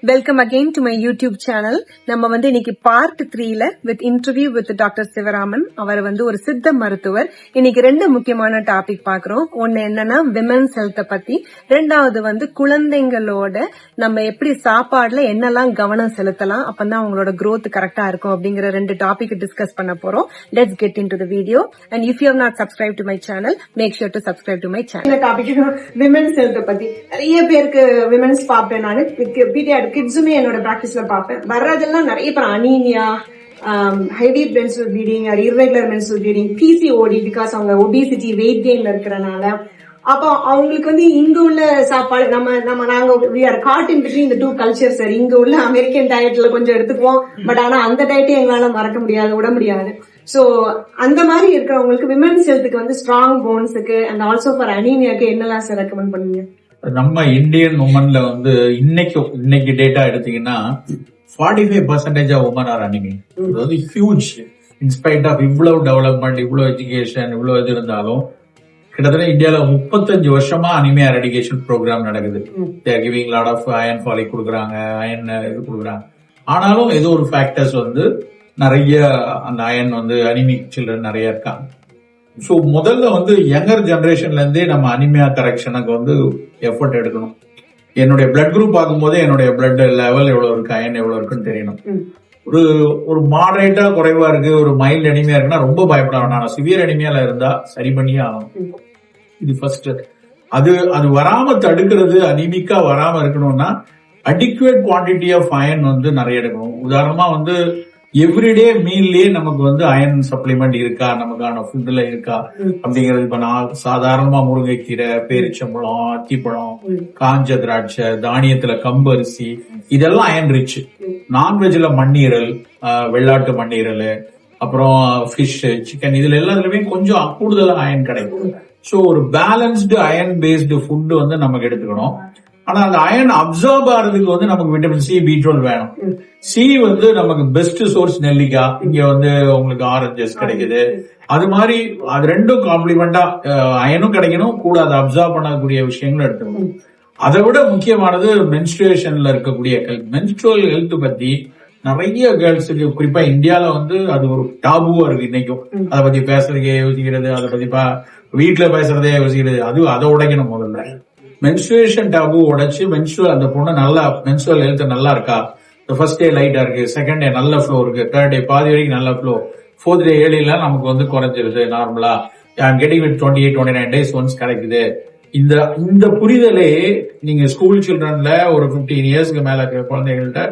Welcome again to my YouTube channel. நம்ம இன்னைக்கு part 3ல with interview with doctor Sivaraman. அவர் ஒரு சித்த மருத்துவர். இன்னைக்கு ரெண்டு முக்கியமான டாபிக் பாக்குறோம். ஒன்னு என்னன்னா விமென்ஸ் ஹெல்த்த பத்தி, ரெண்டாவது குழந்தைங்களோட நம்ம எப்படி சாப்பாடுல என்னெல்லாம் கவனம் செலுத்தலாம், அப்பதான் அவங்களோட growth கரெக்டா இருக்கும் அப்படிங்கிற ரெண்டு டாபிக் டிஸ்கஸ் பண்ண போறோம். Let's get in to the video. And if you have not subscribe to my channel, make sure to subscribe to my channel. இந்த டாபிக் விமென்ஸ் ஹெல்த்த பத்தி நிறைய பேருக்கு விமென்ஸ் பாப்பேன் நானு. பீடியாட்ரிக் கிட்ஸுமே என்னோட பிராக்டிஸ்ல பாப்பேன். வர்றதெல்லாம் நிறைய பேர் anaemia, heavy menstrual bleeding or irregular menstrual bleeding, PCOD, because அவங்க ஒபிசிட்டி வெயிட் கெயின்ல இருக்கிறனால. அப்போ அவங்களுக்கு இங்க உள்ள சாப்பாடு நாங்க we are caught in between the two cultures sir. இங்க உள்ள அமெரிக்கன் டயட்ல கொஞ்சம் எடுத்துக்குவோம், பட் ஆனா அந்த டயட்டே எங்களால மறக்க முடியாது, விட முடியாது. சோ அந்த மாதிரி இருக்கிறவங்களுக்கு விமென்ஸ் ஹெல்த்துக்கு ஸ்ட்ராங் போன்ஸுக்கு அண்ட் ஆல்சோ ஃபார் அனீமியாக்கு என்னெல்லாம் சார் ரெக்கமெண்ட் பண்ணுவீங்க? நம்ம இந்தியன் உமன்ல இன்னைக்கு டேட்டா எடுத்தீங்கன்னா 45% ஆஃப் உமன் ஆர் அனிமிக். அதாவது ஹியூஜ். இன்ஸ்பைட் ஆஃப் இவ்வளவு டெவலப்மெண்ட், இவ்வளவு எஜுகேஷன், இவ்வளவு இது இருந்தாலும் கிட்டத்தட்ட இந்தியால 35 வருஷமா அனிமியா எரடிகேஷன் ப்ரோக்ராம் நடக்குது. They're giving lot of iron folic கொடுக்குறாங்க, அயன் இது கொடுக்குறாங்க. ஆனாலும் ஏதோ ஒரு ஃபேக்டர்ஸ் நிறைய அந்த அயன் அனிமிக் சில்ட்ரன் நிறைய இருக்காங்க. சோ முதல்ல யங்கர் ஜெனரேஷன்ல இருந்தே நம்ம அனிமியா கரெக்ஷனுக்கு எஃபர்ட் எடுக்கணும். என்னுடைய பிளட் குரூப் பார்க்கும்போது என்னுடைய பிளட் லெவல் எவ்வளவு இருக்கு, அயன் எவ்வளவு இருக்குன்னு தெரியணும். ஒரு மாடரேட்டா குறைவா இருக்கு, ஒரு மைல்ட் அனிமியா இருக்குன்னா ரொம்ப பயப்பட வேண்டாம். சிவியர் அனிமியால இருந்தா சரி பண்ணியே ஆகணும். இது ஃபர்ஸ்ட். அது வராம தடுக்கிறது, அனிமிக்கா வராம இருக்கணும்னா அடிக்குவேட் குவான்டிட்டி ஆஃப் அயன் நிறைய எடுக்கணும். உதாரணமா எவ்ரிடே மீல்லயே நமக்கு அயன் சப்ளிமெண்ட் இருக்கா, நமக்கான ஃபுட்ல இருக்கா அப்படிங்கிறது. இப்ப நான் சாதாரணமா முருங்கைக்கீரை, பேரிச்சம்பழம், அத்திப்பழம், காஞ்ச திராட்சை, தானியத்துல கம்பு அரிசி, இதெல்லாம் அயன் ரிச். நான்வெஜ்ல மண்ணீரல், வெள்ளாட்டு மண்ணீரல், அப்புறம் ஃபிஷ், சிக்கன், இதுல எல்லாத்துலயுமே கொஞ்சம் கூடுதலா அயன் கிடைக்கும். சோ ஒரு பேலன்ஸ்டு அயன் பேஸ்டு ஃபுட் நமக்கு எடுத்துக்கணும். ஆனா அந்த அயன் அப்சார்ப் ஆறதுக்கு நமக்கு விட்டமின் சி, பி12 வேணும். சி நமக்கு பெஸ்ட் சோர்ஸ் நெல்லிக்காய். இங்க உங்களுக்கு ஆரஞ்சஸ் கிடைக்குது. அது மாதிரி அது ரெண்டும் காம்ப்ளிமெண்டா அயனும் கிடைக்கணும், கூட அதை அப்சார்ப் பண்ணக்கூடிய விஷயங்களும் எடுத்துக்கணும். அதை விட முக்கியமானது மென்ஸ்ட்ருவேஷன்ல இருக்கக்கூடிய ஹெல்த். மென்ஸ்ட்ருவல் ஹெல்த் பத்தி நிறைய கேர்ள்ஸுக்கு, குறிப்பா இந்தியால அது ஒரு டாபுவா இருக்கு இன்னைக்கும். அதை பத்தி பேசுறதுக்கே யோசிக்கிறது, அதை பத்தி வீட்டுல பேசுறதே யோசிக்கிறது. அதை உடைக்கணும். முதல்ல மென்ஸ்ட்ருவேஷன் டாபு உடைச்சு அந்த பொண்ணு நல்லா மென்ஸ்ட்ருவல் ஹெல்த் நல்லா இருக்கா, ஃபர்ஸ்ட் டே லைட்டா இருக்கு, செகண்ட் டே நல்ல ஃப்ளோ இருக்கு, தேர்ட் டே பாதி வரைக்கும் நல்ல ஃப்ளோ, ஃபோர்த் டே ஏழிலாம் நமக்கு குறைஞ்சிருது நார்மலா, I'm getting with 28-29 days once கிடைக்குது. இந்த புரிதலே நீங்க ஸ்கூல் சில்ட்ரன்ல ஒரு 15 இயர்ஸ்க்கு மேல இருக்கிற குழந்தைகள்கிட்ட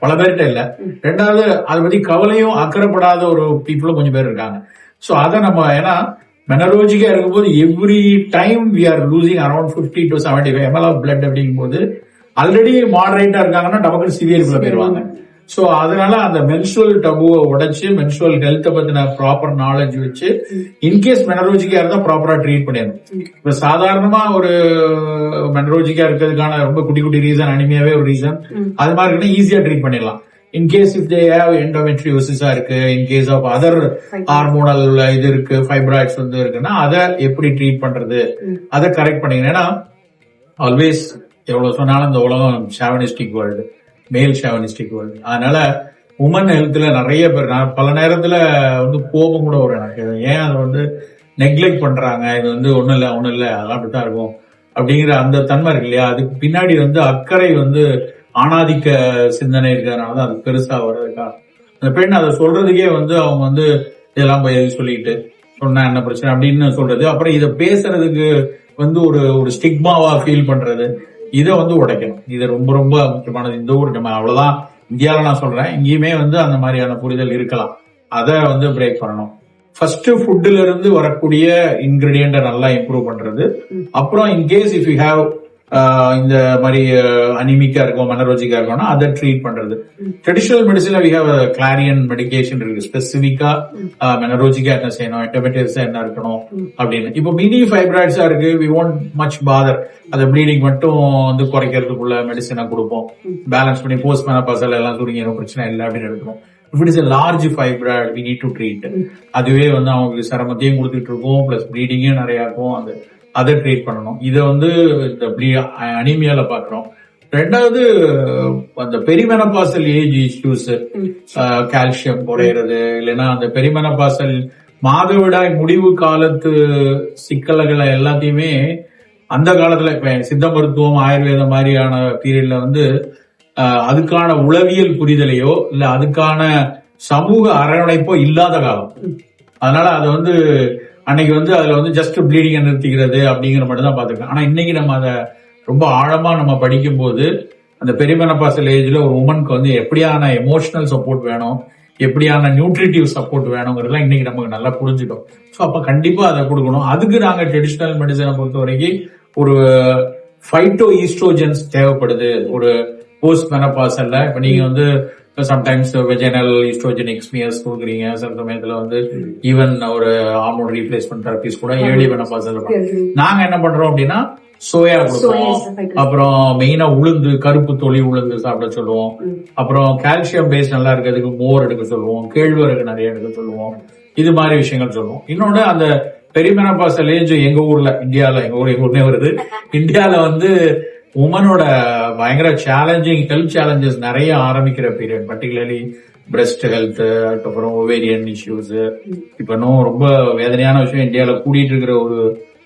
பல பேர்கிட்ட இல்ல. ரெண்டாவது அதை பத்தி கவலையும் அக்கறைப்படாத ஒரு பீப்புளும் கொஞ்சம் பேர் இருக்காங்க. சோ அதை நம்ம ஏன்னா மெனரோஜிக்கா இருக்கும்போது every time we are losing around 50 to 75 ml of blood அப்படிங்கும்போது ஆல்ரெடி மாடரேட்டா இருக்காங்கன்னா நமக்கு சிவியர்க்குள்ள போயிருவாங்க. சோ அதனால அந்த மென்ஸ்ட்ருவல் டபுவை உடைச்சு மென்ஸ்ட்ருவல் ஹெல்த்தை பத்தின ப்ராப்பர் நாலேஜ் வச்சு இன்கேஸ் மெனரோஜிக்கா இருந்தா ப்ராப்பரா ட்ரீட் பண்ணிடணும். இப்ப சாதாரணமா ஒரு மெனரோஜிக்கா இருக்கிறதுக்கான ரொம்ப குட்டி குட்டி ரீசன், அனிமியாவே ஒரு ரீசன், அது மாதிரி இருக்குன்னா ஈஸியா ட்ரீட் பண்ணிடலாம். இன்கேஸ் இஃப் தே ஹேவ் எண்டோமெட்ரியோசிஸா இருக்கு, இன்கேஸ் ஆஃப் அதர் ஹார்மோனல் இது இருக்கு, ஃபைப்ராய்ட்ஸ் இருக்குன்னா அதை எப்படி ட்ரீட் பண்றது, அதை கரெக்ட் பண்ணிக்கணும். ஏன்னா ஆல்வேஸ் எவ்வளவு சொன்னாலும் இந்த உலகம் ஷாவனிஸ்டிக் வேர்ல்டு, மேல் ஷாவனிஸ்டிக் வேர்ல்டு. அதனால உமன் ஹெல்த்ல நிறைய பேர் பல நேரத்துல கோபம் கூட வரும் எனக்கு. ஏன் அதை நெக்லெக்ட் பண்றாங்க, இது ஒண்ணும் இல்ல அதெல்லாம் அப்படித்தான் இருக்கும் அப்படிங்கிற அந்த தன்மை இருக்கு இல்லையா. அதுக்கு பின்னாடி அக்கறை ஆணாதிக்க சிந்தனை இருக்கிறதுனாலதான் அது பெருசா வர்றதுக்கா. அந்த பெண் அதை சொல்றதுக்கே அவங்க இதெல்லாம் போய் சொல்லிட்டு சொன்னா என்ன பிரச்சனை அப்படின்னு சொல்றது, அப்புறம் இதை பேசுறதுக்கு ஒரு ஸ்டிக்மாவா ஃபீல் பண்றது, இதை உடைக்கணும். இது ரொம்ப ரொம்ப முக்கியமானது. இந்த ஊர் நம்ம அவ்வளவுதான் இந்தியாவில நான் சொல்றேன், இங்கேயுமே அந்த மாதிரியான புரிதல் இருக்கலாம். அதை பிரேக் பண்ணணும். ஃபர்ஸ்ட் ஃபுட்ல இருந்து வரக்கூடிய இன்கிரீடியன்ட நல்லா இம்ப்ரூவ் பண்றது. அப்புறம் இன்கேஸ் இஃப் யூ ஹேவ் இந்த மாதிரி அனிமிக்கா இருக்கும், மெனரோஜிக்கா இருக்கும்னா அதை ட்ரீட் பண்றது. ட்ரெடிஷனல் மெடிசன்ல வி ஹேவ் கிளாரியன் மெடிகேஷன் இருக்கு. ஸ்பெசிபிக்கா மெனரோஜிக்கா என்ன செய்யணும், எண்டோமெட்ரியோசிஸா என்ன இருக்கணும் அப்படின்னு. இப்போ மினி ஃபைப்ராய்ட்ஸா இருக்கு, வி ஒன்ட் மச் பாதர். அதை ப்ளீடிங் மட்டும் குறைக்கிறதுக்குள்ள மெடிசனை கொடுப்போம், பேலன்ஸ் பண்ணி போஸ்ட் மெனோபாசல் எல்லாம் சுருங்கிடும், பிரச்சனை இல்லை அப்படின்னு எடுக்கணும். If it is a large fibroid, we need to treat. அதுவே அவங்களுக்கு சிரமத்தையும் கொடுத்துட்டு இருக்கும், பிளஸ் ப்ளீடிங்கும் நிறைய இருக்கும். அதை ட்ரீட் பண்ணணும். இதை இந்த அனிமியால பாக்குறோம். ரெண்டாவது அந்த பெரிமெனபாசல் ஏஜ் இஷ்யூஸ், கால்சியம் குறையிறது, இல்லைன்னா அந்த பெரிமெனபாசல் மாதவிடாய் முடிவு காலத்து சிக்கல்களை எல்லாத்தையுமே அந்த காலத்துல சித்த மருத்துவம் ஆயுர்வேதம் மாதிரியான பீரியட்ல வந்து அதுக்கான உளவியல் புரிதலையோ இல்ல அதுக்கான சமூக அரவணைப்போ இல்லாத காலம். அதனால அது வந்து அன்னைக்கு வந்து அதுல வந்து ஜஸ்ட் ப்ளீடிங்கை நிறுத்திக்கிறது அப்படிங்கிற மட்டும் தான் பாத்துருக்கேன். ஆனா இன்னைக்கு நம்ம அதை ரொம்ப ஆழமா நம்ம படிக்கும் போது அந்த பெரிமெனபாசல் ஏஜ்ல ஒரு உமனுக்கு வந்து எப்படியான எமோஷனல் சப்போர்ட் வேணும், எப்படியான நியூட்ரிட்டிவ் சப்போர்ட் வேணுங்கிறதுலாம் இன்னைக்கு நமக்கு நல்லா புரிஞ்சுட்டோம். ஸோ அப்ப கண்டிப்பா அதை கொடுக்கணும். அதுக்கு நாங்க ட்ரெடிஷனல் மெடிசனை பொறுத்த வரைக்கும் ஒரு ஃபைட்டோ ஈஸ்ட்ரோஜன்ஸ் தேவைப்படுது ஒரு போஸ்ட் மெனபாசல்ல. இப்ப நீங்க வந்து சம்டைம்ஸ் வெஜினல் ஈஸ்ட்ரோஜனிக் ஸ்மியர்ஸ் கொடுக்குறீங்க, சில சமயத்துல வந்து ஈவன் ஒரு ஹார்மோன் ரீப்ளேஸ்மெண்ட் தெரபிஸ் கூட ஏர்லி மெனபாசல். நாங்க என்ன பண்றோம் அப்படின்னா சோயா கொடுப்போம், அப்புறம் மெயினா உளுந்து, கருப்பு தொளி உளுந்து சாப்பிட சொல்லுவோம், அப்புறம் கால்சியம் பேஸ் நல்லா இருக்கிறதுக்கு மோர் எடுக்க சொல்லுவோம், கேழ்வரகு நிறைய எடுக்க சொல்லுவோம், இது மாதிரி விஷயங்கள் சொல்லுவோம். இன்னொன்னு அந்த பெரிமெனபாசல் ஏஜ் எங்க ஊர்ல, இந்தியால, எங்க ஊர்னே வருது, இந்தியால வந்து உமனோட பயங்கர சேலஞ்சிங் ஹெல்த் சேலஞ்சஸ் நிறைய ஆரம்பிக்கிற பீரியட், பர்டிகுலர்லி பிரெஸ்ட் ஹெல்த், அதுக்கப்புறம் ஒவேரியன் இஷ்யூஸ். இப்ப இன்னும் ரொம்ப வேதனையான விஷயம், இந்தியால கூடிட்டு இருக்கிற ஒரு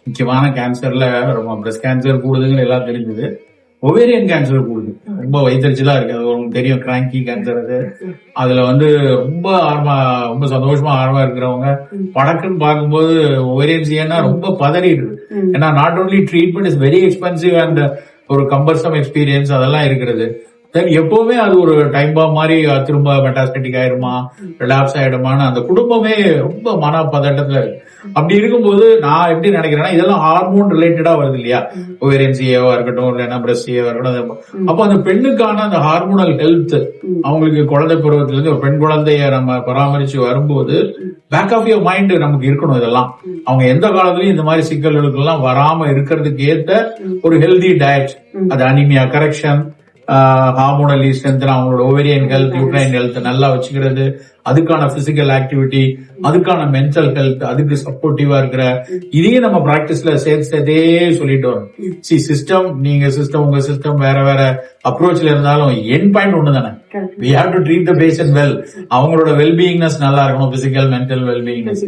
முக்கியமான கேன்சர்ல ரொம்ப பிரெஸ்ட் கேன்சர் கூடுதுங்க எல்லாம் தெரிஞ்சது, ஒவேரியன் கேன்சர் கூடுது. ரொம்ப வயிற்றுச்சலா இருக்கு, அது உங்களுக்கு தெரியும், கிராங்கி கேன்சர். அதுல வந்து ரொம்ப சந்தோஷமா ஆர்வமா இருக்கிறவங்க படக்குன்னு பார்க்கும்போது ஒவேரியன்ஸ் ஏன்னா ரொம்ப பதறிடுது. ஏன்னா not only treatment is very expensive and ஒரு கம்பல்சம் எக்ஸ்பீரியன்ஸ் அதெல்லாம் இருக்கிறது. எப்பவுமே அது ஒரு டைம் பாம் மாதிரி திரும்ப மெட்டாஸ்டேட்டிக் ஆயிடுமா, ரிலாப்ஸ் ஆயிடுமான்னு அந்த குடும்பமே ரொம்ப மன பதட்டத்துல இருக்கு. அப்படி இருக்கும்போது நான் எப்படி நினைக்கிறேன்னா, இதெல்லாம் ஹார்மோன் ரிலேட்டடா வருது இல்லையா, ஓவேரியன் சிஏவா இருக்கட்டும், இல்லைன்னா பிரஸ்ட் சிஏவா இருக்கட்டும். அப்போ அந்த பெண்ணுக்கான அந்த ஹார்மோனல் ஹெல்த், அவங்களுக்கு குழந்தை பருவத்துல இருந்து ஒரு பெண் குழந்தைய நம்ம பராமரிச்சு வரும்போது பேக் ஆஃப் யுவர் மைண்ட் நமக்கு இருக்கணும். இதெல்லாம் அவங்க எந்த காலத்துலயும் இந்த மாதிரி சிக்கல்களுக்கு எல்லாம் வராம இருக்கிறதுக்கு ஏத்த ஒரு ஹெல்தி டயட், அது அனிமியா கரெக்ஷன், ஹார்மோனலி ஸ்ட்ரென்த், அவங்களோட ஓவேரியன் ஹெல்த், யூட்ரைன் ஹெல்த் நல்லா வச்சுக்கிறது, அதுக்கான பிசிக்கல் ஆக்டிவிட்டி, அதுக்கான மென்டல் ஹெல்த், அதுக்கு சப்போர்ட்டிவா இருக்கிற இதையும் நம்ம பிராக்டிஸ்ல சேர்த்தே சொல்லிட்டு வரோம். சிஸ்டம், உங்க சிஸ்டம் வேற வேற அப்ரோச்ல இருந்தாலும் என் பாயிண்ட் ஒண்ணு தானே. We have to treat the patient well. அவங்களோட வெல்பீயிங்னஸ் நல்லா இருக்கணும், பிசிக்கல் மென்டல் வெல்பீயிங்னஸ்.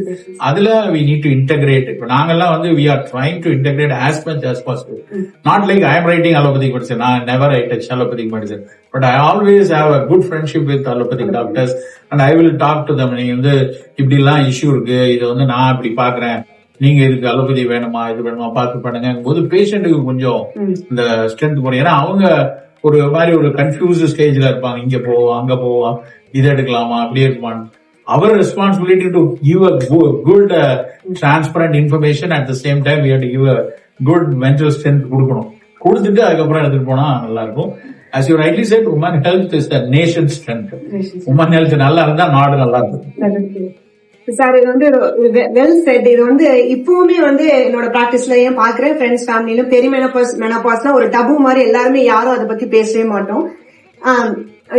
அதுல we need to integrate. இப்ப நாங்கெல்லாம் வந்து we are trying to integrate as much as possible. Not like I am writing allopathic medicine. I never write allopathic medicine. But I always have a good friendship with allopathic doctors and I will talk to them. நீங்க வந்து இப்படி எல்லாம் issue இருக்கு, இது வந்து நான் இப்படி பாக்குறேன், நீங்க இதுக்கு அலோபதி வேணுமா, இது வேணுமா பார்த்து பண்ணுங்க போது பேஷண்ட்டுக்கு கொஞ்சம் இந்த ஸ்ட்ரென்த் குறையும். ஏன்னா அவங்க ஒரு மாதிரி ஒரு கன்ஃபியூஸ் ஸ்டேஜ்ல இருப்பாங்க, இங்க போவா அங்க போவா, இது எடுக்கலாமா அப்படி இருக்குமான்னு. அவர் responsibility to give a good transparent information, at the same time we have to give a good mental strength கொடுக்கணும். கொடுத்துட்டு அதுக்கப்புறம் எடுத்துட்டு போனா நல்லா இருக்கும். As you rightly said, women health is the nation's strength. Women health நல்லா இருந்தா நாடு நல்லா இருக்கும். சார், இது வந்து வெல் செட். இது வந்து இப்பவுமே வந்து என்னோட பிராக்டிஸ்ல ஏன் பாக்குறேன், ஃப்ரெண்ட்ஸ் ஃபேமிலியிலும் மெனபாஸ்னா ஒரு டபு மாதிரி, எல்லாருமே யாரும் அதை பத்தி பேசவே மாட்டோம்.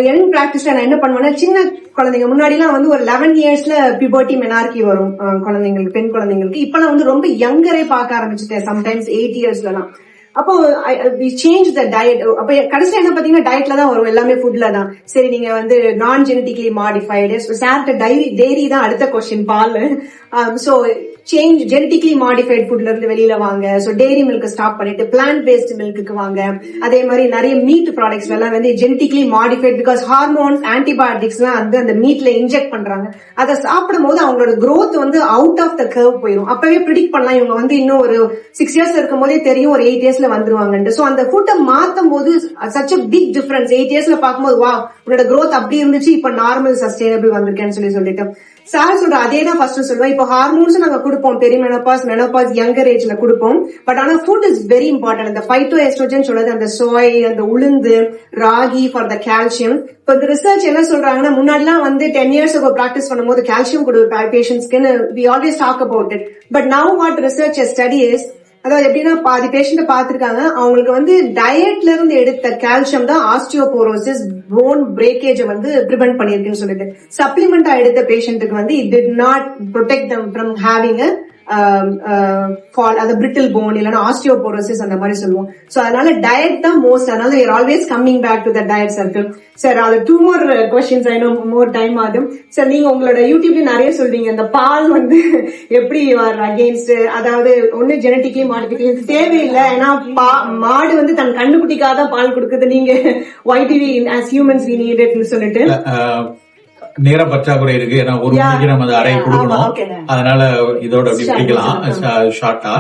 யங் பிராக்டிஸ்ல நான் என்ன பண்ணுவேன்னா, சின்ன குழந்தைங்க முன்னாடி எல்லாம் வந்து ஒரு 11 இயர்ஸ்ல பியூபர்ட்டி மெனார்கி வரும் குழந்தைங்களுக்கு, பெண் குழந்தைங்களுக்கு. இப்பெல்லாம் வந்து ரொம்ப யங்கரே பார்க்க ஆரம்பிச்சுட்டேன், சம்டைம்ஸ் 8 இயர்ஸ்லாம். அப்போ சேஞ்ச் த டயட். அப்ப கடைசியா என்ன பாத்தீங்கன்னா டயட்ல தான் வரும், எல்லாமே ஃபுட்ல தான். சரி, நீங்க வந்து நான் ஜெனட்டிக்லி மாடிஃபைடு, சார்ட்ட டெய்ரி தான் அடுத்த கொஸ்டின், பால். சோ சேஞ்ச், ஜெனட்டிக்லி மாடிஃபைட் ஃபுட்ல இருந்து வெளியில வாங்க. சோ டெய்ரி மில்க் ஸ்டாப் பண்ணிட்டு பிளான்ட் பேஸ்ட் மில்க்கு வாங்க. அதே மாதிரி நிறைய மீட் ப்ராடக்ட்ஸ் எல்லாம் வந்து genetically modified, because hormones, antibiotics எல்லாம் வந்து அந்த மீட்ல இன்ஜெக்ட் பண்றாங்க. அதை சாப்பிடும் போது அவங்களோட growth வந்து அவுட் ஆஃப் த கர்வ் போயிடும். அப்பவே ப்ரிடிக்ட் பண்ணலாம், இவங்க வந்து இன்னும் ஒரு 6 இயர்ஸ் இருக்கும் போதே தெரியும் ஒரு 8 இயர்ஸ்ல வந்துருவாங்க. சோ அந்த ஃபுட்டை மாத்தும் போது சச் a பிக் டிஃபரன்ஸ். 8 இயர்ஸ்ல பார்க்கும்போது வா, உன்னோட growth அப்படி இருந்துச்சு, இப்ப நார்மல் சஸ்டைனபிள் வந்திருக்கேன்னு சொல்லிட்டு சார் சொல்ற அதே தான் ஃபர்ஸ்ட் சொல்லுவேன். இப்போ ஹார்மோன்ஸ் நாங்க கொடுப்போம், பெரிமெனபாஸ், மெனபாஸ், யங்கர் ஏஜ்ல கொடுப்போம். பட் ஆனா ஃபுட் இஸ் வெரி இம்பார்ட்டன்ட். அந்த ஃபைட்டோ எஸ்ட்ரோஜன் சொல்றது, அந்த சோய், அந்த உளுந்து, ராகி ஃபார் த கால்சியம். இப்போ இந்த ரிசர்ச் என்ன சொல்றாங்கன்னா, முன்னாடிலாம் வந்து 10 இயர்ஸ் பிராக்டிஸ் பண்ணும்போது கால்சியம் கொடுப்போம் பேஷண்ட்ஸ்க்கு, we always talk about it. But now what research study is, அதாவது எப்படின்னா பாதி பேஷண்ட் பாத்துருக்காங்க, அவங்களுக்கு வந்து டயட்ல இருந்து எடுத்த கால்சியம் தான் ஆஸ்டியோபோரோசிஸ், போன் பிரேக்கேஜ் வந்து பிரிவென்ட் பண்ணிருக்குன்னு சொல்லிட்டு. சப்ளிமெண்டா எடுத்த பேஷண்ட்டுக்கு வந்து it did not protect them from having fall, அது பிரிட்டில் போன் இல்லைன்னா ஆஸ்டியோபோரோசிஸ் அந்த மாதிரி சொல்லுவோம். சோ அதனால டயட் தான் மோஸ்ட். அதனால we are always coming back to the diet circle. Sir அது 2 more questions. I know more time ஆகும். சார் நீங்க உங்களோட யூடியூப்ல நிறைய சொல்றீங்க இந்த பால் வந்து எப்படி அகேன்ஸ்ட், அதாவது ஒண்ணு ஜெனட்டிக்கலி மாடிஃபிகேஷன் தேவையில்லை, ஏன்னா மாடு வந்து தன் கண்டுபிடிக்காத பால் கொடுக்குது, நீங்க YTV as humans we need it னு சொல்லிட்டு நேர பற்றாக்குறை இருக்கு. ஏன்னா ஒரு மணிக்கு நம்ம அதை அறை கொடுக்கணும். அதனால இதோட அப்படி பிடிக்கலாம் ஷார்ட்டா.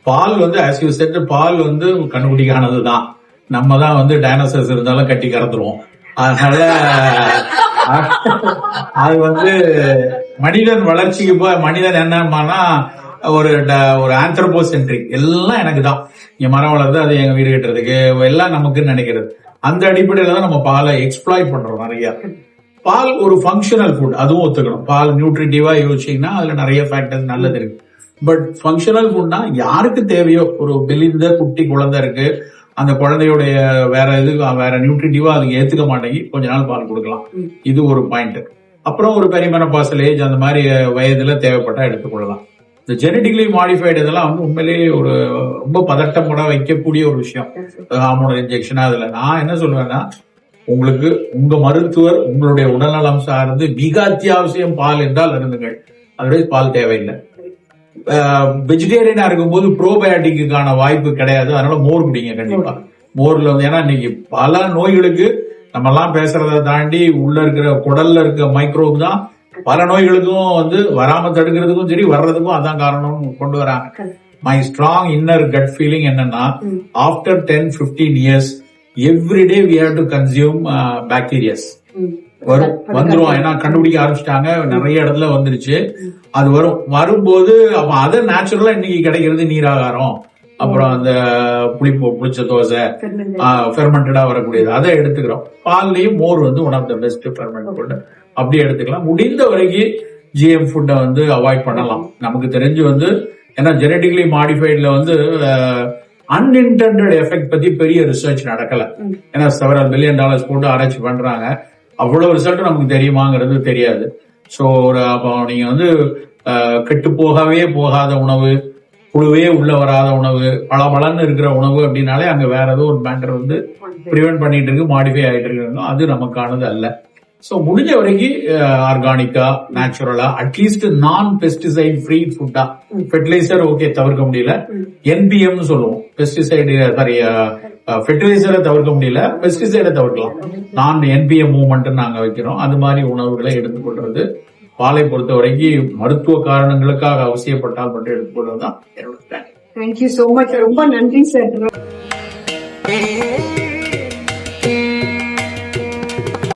பால் வந்து as you said, பால் வந்து கண்டுபிடிக்கானதுதான். நம்ம தான் வந்து டைனோசர்ஸ் இருந்தாலும் கட்டி கறந்துருவோம். அதனால அது வந்து மனிதன் வளர்ச்சிக்கு போய் மனிதன் என்னன்னா ஒரு ஆந்த்ரோபோசென்ட்ரிக், எல்லாம் எனக்கு தான், இங்க மரம் வளருது அது எங்க வீடு கட்டுறதுக்கு எல்லாம் நமக்குன்னு நினைக்கிறது. அந்த அடிப்படையில தான் நம்ம பாலை எக்ஸ்ப்ளாய்ட் பண்றோம் நிறைய. பால் ஒரு ஃபங்க்ஷனல் ஃபுட், அதுவும் ஒத்துக்கணும். பால் நியூட்ரிட்டிவா யோசிச்சீங்கன்னா அதுல நிறைய ஃபேக்டர்ஸ் நல்லது இருக்கு. பட் ஃபங்க்ஷனல் ஃபுட்னா யாருக்கு தேவையோ, ஒரு பிலிந்த குட்டி குழந்தை இருக்கு, அந்த குழந்தையுடைய வேற நியூட்ரிட்டிவா அதுக்கு ஏத்துக்க மாட்டேங்கி கொஞ்ச நாள் பால் கொடுக்கலாம். இது ஒரு பாயிண்ட். அப்புறம் ஒரு பெரிமெனோபாசல் ஏஜ் அந்த மாதிரி வயதுல தேவைப்பட்டா எடுத்துக்கொள்ளலாம். இந்த ஜெனட்டிக்கலி மாடிஃபைடு இதெல்லாம் வந்து உண்மையிலேயே ஒரு ரொம்ப பதட்டம் கூட வைக்கக்கூடிய ஒரு விஷயம். ஹார்மோனல் இன்ஜெக்ஷனா அதுல நான் என்ன சொல்லுவேன்னா, உங்களுக்கு உங்க மருத்துவர் உங்களுடைய உடல்நலம் சார்ந்து மிக அத்தியாவசியம் பால் என்றால் அருந்துங்கள், அதுவே பால் தேவையில்லை. வெஜிடேரியனா இருக்கும்போது ப்ரோபயோட்டிக்கான வாய்ப்பு கிடையாது, அதனால மோர் குடிங்க கண்டிப்பா. மோர்ல வந்து ஏன்னா இன்னைக்கு பல நோய்களுக்கு நம்ம எல்லாம் பேசுறத தாண்டி உள்ள இருக்கிற குடல்ல இருக்க மைக்ரோப் தான் பல நோய்களுக்கும் வந்து வராம தடுக்கிறதுக்கும் சரி வர்றதுக்கும் அதான் காரணம் கொண்டு வராங்க. My strong inner gut feeling என்னன்னா, after 10-15 years everyday we have to consume bacterias. வந்துரும், ஏன்னா கண்டுபிடிக்க ஆரம்பிச்சிட்டாங்க, நிறைய இடத்துல வந்துருச்சு. அது வரும்போது அப்ப அதை நேச்சுரலா இன்னைக்கு கிடைக்கிறது நீராகாரம், அப்புறம் அந்த புளிச்ச தோசை ஃபெர்மெண்டடா வரக்கூடியது அதை எடுத்துக்கிறோம். பால்லயும் மோர் வந்து one of the best ferment food, அப்படியே எடுத்துக்கலாம். முடிந்த வரைக்கும் GM ஃபுட்டை வந்து அவாய்ட் பண்ணலாம். நமக்கு தெரிஞ்சு வந்து ஏன்னா ஜெனட்டிக்கலி மாடிஃபைட்ல வந்து அன்இன்டெண்டட் எஃபெக்ட் பத்தி பெரிய ரிசர்ச் நடக்கல. ஏன்னா $7 பில்லியன் போட்டு ஆராய்ச்சி பண்றாங்க, அவ்வளவு ரிசல்ட் நமக்கு தெரியுமாங்கிறது தெரியாது. சோ அப்போ நீங்க வந்து கெட்டு போகாத உணவு, புழுவே உள்ள வராத உணவு, பளபளன்னு இருக்கிற உணவு அப்படின்னாலே அங்க வேற ஏதோ ஒரு மேட்டர் வந்து பிரிவென்ட் பண்ணிட்டு இருக்கு, மாடிஃபை ஆயிட்டு இருக்கு, அது நமக்கானது அல்ல. சோ முடிஞ்ச வரைக்கும் ஆர்கானிக்கா, நேச்சுரலா, அட்லீஸ்ட் நான் பெஸ்டிசைட் ஃப்ரீ ஃபுட்டா, ஃபெர்டிலைசர் ஓகே தவிர்க்க முடியல, NPM சொல்லுவோம், பெஸ்டிசைடு சாரி ஃபெர்டிலைசரை தவிர்க்க முடியல, பெஸ்டிசைடை தவிர்க்கலாம், நான் NPM மூவ்மெண்ட் நாங்க வைக்கிறோம். அது மாதிரி உணவுகளை எடுத்துக்கொள்றது பாலை பொறுத்த வரைக்கும் மருத்துவ காரணங்களுக்காக அவசியப்பட்டால் மட்டும் எடுத்துக்கொள்வதுதான் என்னோட பிளான். தேங்க்யூ சோ மச், ரொம்ப நன்றி சார்.